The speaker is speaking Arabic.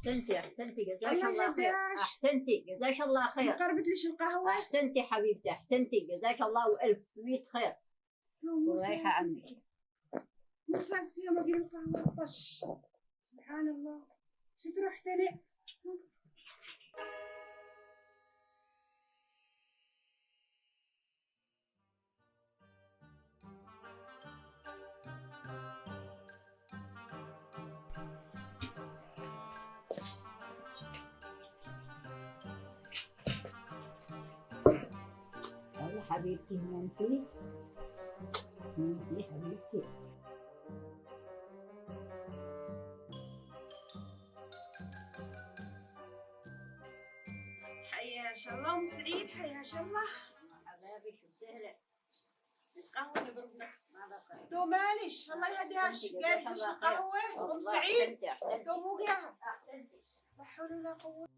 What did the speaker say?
احسنتي احسنتي جزاك الله الله خير. يهداش. احسنتي جزاك الله ما خير. قربتليش القهوة. احسنتي حبيبتي احسنتي جزاك الله والف 100 خير. ورايحه عنك. مو سالفتي يوم اجيب القهوة طش. سبحان الله. شو تروح تاني؟ يا حبيبتي نمتي حبيبتي. حيا شاء الله ام سعيد. حيا شاء الله. حبايبي شو بتهرق القهوة اللي بربنا. ما بقى. تو مالش الله يهديهاش. قالت ليش القهوة ام سعيد. احسنتي احسنتي تو مو قاعد. احسنتي. لا حول ولا قوة.